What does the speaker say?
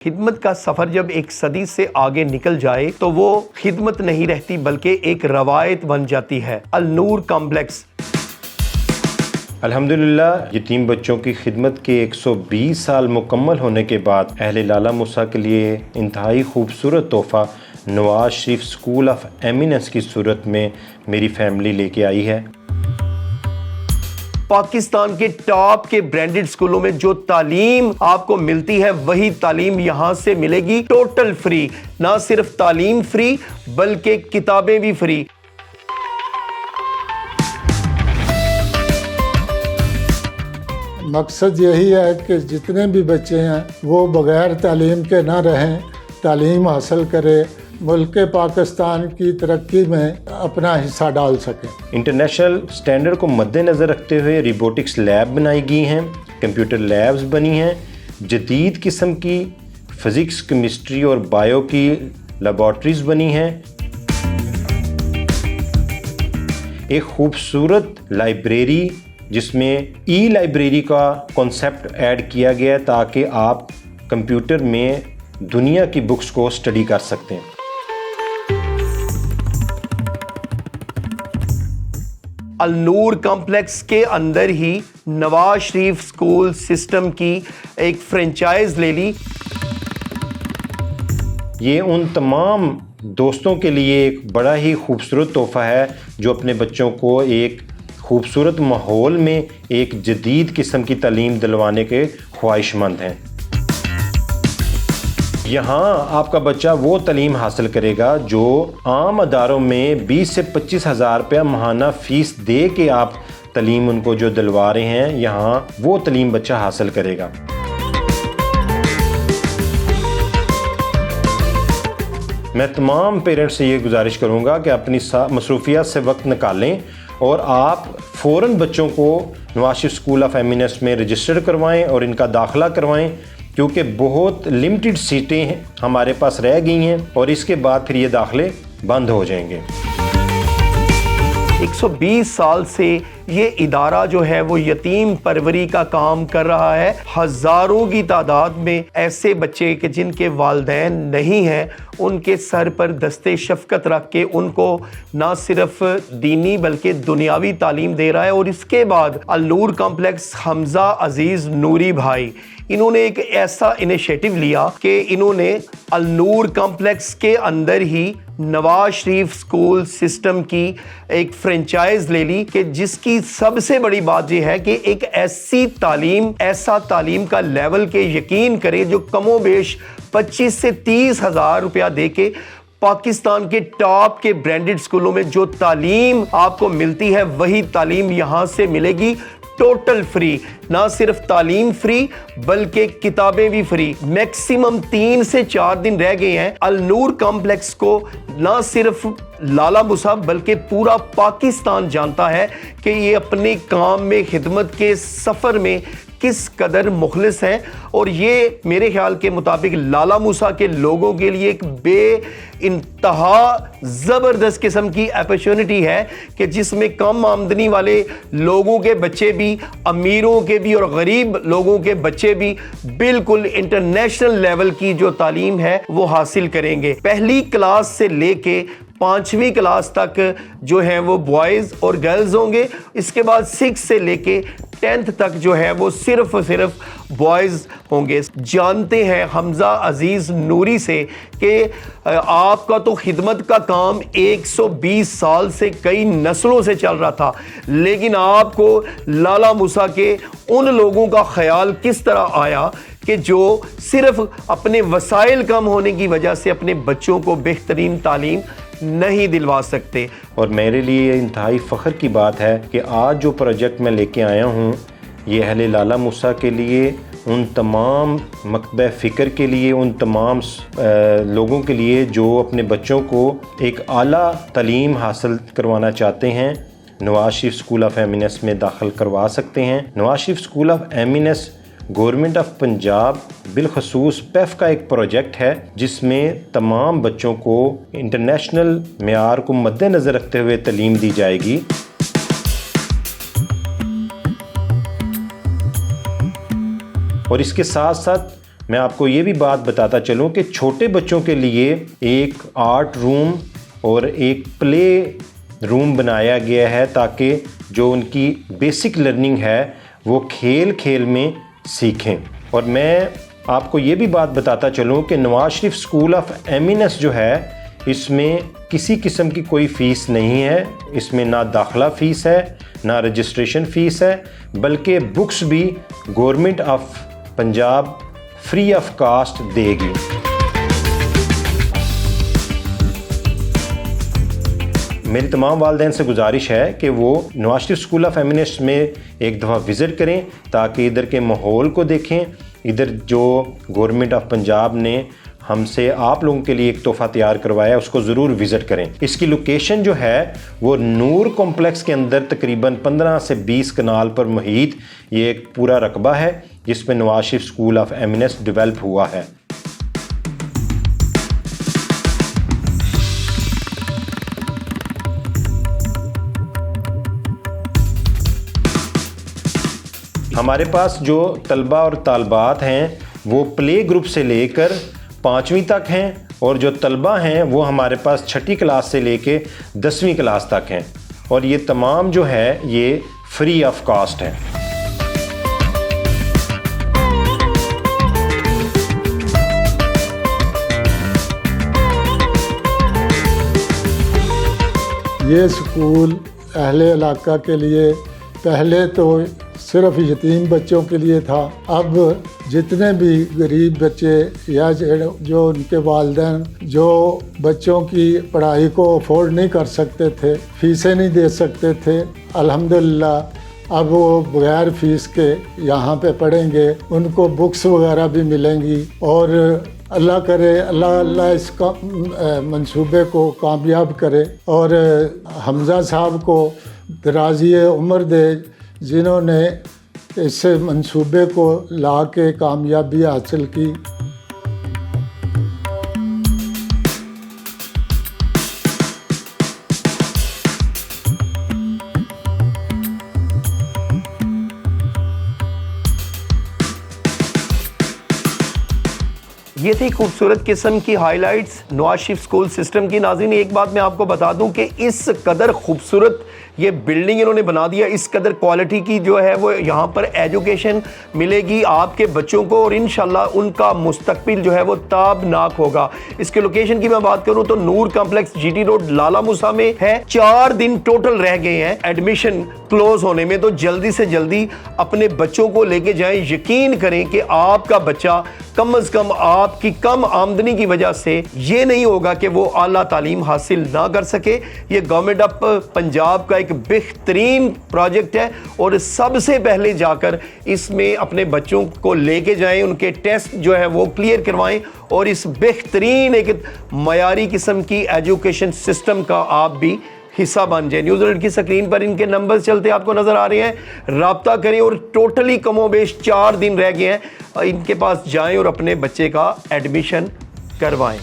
खिदमत का सफ़र जब एक सदी से आगे निकल जाए तो वो खिदमत नहीं रहती बल्कि एक रवायत बन जाती है। अल नूर कॉम्प्लेक्स। अल्हम्दुलिल्लाह यतीम बच्चों की खिदमत के 120 साल मुकम्मल होने के बाद अहले लाला मूसा के लिए इंतहाई खूबसूरत तोहफ़ा Nawaz Sharif school of eminence की सूरत में मेरी फैमिली लेके आई है। पाकिस्तान के टॉप के ब्रांडेड स्कूलों में जो तालीम आपको मिलती है वही तालीम यहां से मिलेगी टोटल फ्री। ना सिर्फ तालीम फ्री बल्कि किताबें भी फ्री। मकसद यही है कि जितने भी बच्चे हैं वो बग़ैर तालीम के ना रहें, तालीम हासिल करें, मुल्क पाकिस्तान की तरक्की में अपना हिस्सा डाल सकें। इंटरनेशनल स्टैंडर्ड को मद्देनज़र रखते हुए रोबोटिक्स लैब बनाई गई हैं, कंप्यूटर लैब्स बनी हैं, जदीद किस्म की फ़िज़िक्स, केमिस्ट्री और बायो की लेबॉर्ट्रीज़ बनी हैं। एक खूबसूरत लाइब्रेरी जिसमें ई लाइब्रेरी का कॉन्सेप्ट ऐड किया गया है ताकि आप कंप्यूटर में दुनिया की बुक्स को स्टडी कर सकते हैं। अल नूर कॉम्प्लेक्स के अंदर ही नवाज शरीफ स्कूल सिस्टम की एक फ्रेंचाइज ले ली। ये उन तमाम दोस्तों के लिए एक बड़ा ही खूबसूरत तोहफ़ा है जो अपने बच्चों को एक खूबसूरत माहौल में एक जदीद किस्म की तालीम दिलवाने के ख्वाहिशमंद हैं। यहाँ आपका बच्चा वो तालीम हासिल करेगा जो आम अदारों में 20 से 25 हज़ार रुपया माहाना फ़ीस दे के आप तालीम उनको जो दिलवा रहे हैं, यहाँ वो तालीम बच्चा हासिल करेगा। मैं तमाम पेरेंट्स से ये गुजारिश करूँगा कि अपनी मसरूफियात से वक्त निकालें और आप फ़ौरन बच्चों को Nawaz Sharif school of eminence में रजिस्टर करवाएं और इनका दाखिला करवाएं, क्योंकि बहुत लिमिटेड सीटें हमारे पास रह गई हैं और इसके बाद फिर ये दाखिले बंद हो जाएंगे। 120 साल से ये इदारा जो है वो यतीम परवरी का काम कर रहा है। हज़ारों की तादाद में ऐसे बच्चे के जिनके वालिदैन नहीं हैं, उनके सर पर दस्ते शफ़क़त रख के उनको ना सिर्फ दीनी बल्कि दुनियावी तालीम दे रहा है। और इसके बाद अल नूर कॉम्प्लेक्स हमज़ा अजीज़ नूरी भाई, इन्होंने एक ऐसा इनिशिएटिव लिया कि इन्होंने अल नूर कॉम्प्लेक्स के अंदर ही नवाज शरीफ स्कूल सिस्टम की एक फ्रेंचाइज ले ली कि जिसकी सबसे बड़ी बात यह है कि एक ऐसी तालीम, ऐसा तालीम का लेवल के यकीन करें जो कमोबेश 25 से 30 हज़ार रुपया दे के पाकिस्तान के टॉप के ब्रांडेड स्कूलों में जो तालीम आपको मिलती है वही तालीम यहां से मिलेगी टोटल फ्री। ना सिर्फ तालीम फ्री बल्कि किताबें भी फ्री। मैक्सिमम 3 से 4 दिन रह गए हैं। अल नूर कॉम्प्लेक्स को ना सिर्फ लाला मूसा बल्कि पूरा पाकिस्तान जानता है कि ये अपने काम में, खिदमत के सफ़र में किस कदर मुखलिस हैं। और ये मेरे ख्याल के मुताबिक लाला मूसा के लोगों के लिए एक इंतहा ज़बरदस्त किस्म की अपॉर्चुनिटी है कि जिसमें कम आमदनी वाले लोगों के बच्चे भी, अमीरों के भी और गरीब लोगों के बच्चे भी बिल्कुल इंटरनेशनल लेवल की जो तालीम है वो हासिल करेंगे। पहली क्लास से लेके 5वीं क्लास तक जो है वो बॉयज़ और गर्ल्स होंगे। इसके बाद 6 से लेके 10th तक जो है वो सिर्फ बॉयज़ होंगे। जानते हैं हमज़ा अजीज़ नूरी से कि आपका तो खिदमत का काम 120 साल से कई नस्लों से चल रहा था, लेकिन आपको लाला मूसा के उन लोगों का ख्याल किस तरह आया कि जो सिर्फ अपने वसाइल कम होने की वजह से अपने बच्चों को बेहतरीन तालीम नहीं दिलवा सकते। और मेरे लिए इंतहाई फ़ख्र की बात है कि आज जो प्रोजेक्ट मैं लेके आया हूँ ये अहले लाला मूसा के लिए, उन तमाम मकतब फ़िक्र के लिए, उन तमाम लोगों के लिए जो अपने बच्चों को एक आला तालीम हासिल करवाना चाहते हैं, Nawaz Sharif school of eminence में दाखिल करवा सकते हैं। Nawaz Sharif school of eminence government of Punjab बिलखसूस पेफ का एक प्रोजेक्ट है जिसमें तमाम बच्चों को इंटरनेशनल मेयार को मद्देनज़र रखते हुए तालीम दी जाएगी। और इसके साथ साथ मैं आपको ये भी बात बताता चलूँ कि छोटे बच्चों के लिए एक आर्ट रूम और एक प्ले रूम बनाया गया है ताकि जो उनकी बेसिक लर्निंग है वो खेल खेल में सीखें। और मैं आपको ये भी बात बताता चलूँ कि नवाज शरीफ स्कूल ऑफ एमिनेस जो है इसमें किसी किस्म की कोई फ़ीस नहीं है, इसमें ना दाखिला फ़ीस है ना रजिस्ट्रेशन फ़ीस है, बल्कि बुक्स भी government of Punjab free of cost देगी। मेरी तमाम वालिदैन से गुजारिश है कि वो Nawaz Sharif school of eminence में एक दफ़ा विज़िट करें ताकि इधर के माहौल को देखें, इधर जो गवर्नमेंट ऑफ पंजाब ने हमसे आप लोगों के लिए एक तोहफ़ा तैयार करवाया है उसको ज़रूर विज़िट करें। इसकी लोकेशन जो है वो नूर कॉम्प्लेक्स के अंदर तकरीबन 15 से 20 कनाल पर मुहित ये एक पूरा रकबा है जिसमें Nawaz Sharif school of एमिनेस develop हुआ है। हमारे पास जो तलबा और तालबात हैं वो प्ले ग्रुप से लेकर 5वीं तक हैं और जो तलबा हैं वो हमारे पास 6ठी क्लास से लेके 10वीं क्लास तक हैं और ये तमाम जो है ये फ्री ऑफ कास्ट है। ये स्कूल अहले इलाका के लिए पहले तो सिर्फ यतीम बच्चों के लिए था, अब जितने भी गरीब बच्चे या जो उनके वालिदैन जो बच्चों की पढ़ाई को अफोर्ड नहीं कर सकते थे, फीसें नहीं दे सकते थे, अल्हम्दुलिल्लाह अब वो बगैर फ़ीस के यहाँ पे पढ़ेंगे, उनको बुक्स वगैरह भी मिलेंगी और अल्लाह करे अल्लाह इसका मंसूबे को कामयाब करे और हमज़ा साहब को दराज़ी उम्र दे जिन्होंने इस मंसूबे को ला के कामयाबी हासिल की। ये थी खूबसूरत किस्म की highlights Nawaz Sharif school system की। नाज़रीन एक बात मैं आपको बता दूं कि इस कदर खूबसूरत ये बिल्डिंग इन्होंने बना दिया, इस कदर क्वालिटी की जो है वो यहाँ पर एजुकेशन मिलेगी आपके बच्चों को और इंशाल्लाह उनका मुस्तकबिल जो है वो ताबनाक होगा। इसके लोकेशन की मैं बात करूँ तो नूर कॉम्प्लेक्स GT रोड लाला मूसा में है। 4 दिन टोटल रह गए हैं एडमिशन क्लोज होने में, तो जल्दी से जल्दी अपने बच्चों को लेके जाएं। यकीन करें कि आपका बच्चा कम से कम आपकी कम आमदनी की वजह से ये नहीं होगा कि वो आला तालीम हासिल ना कर सके। ये गवर्नमेंट ऑफ पंजाब का एक बेहतरीन प्रोजेक्ट है और सबसे पहले जाकर इसमें अपने बच्चों को लेके जाएं, उनके टेस्ट जो है वो क्लियर करवाएं और इस बेहतरीन एक मयारी किस्म की एजुकेशन सिस्टम का आप भी हिस्सा बन जाए। न्यूज़ अलर्ट की स्क्रीन पर इनके नंबर चलते आपको नजर आ रहे हैं, राब्ता करें और टोटली कमोबेश 4 दिन रह गए हैं, इनके पास जाएं और अपने बच्चे का एडमिशन करवाएं।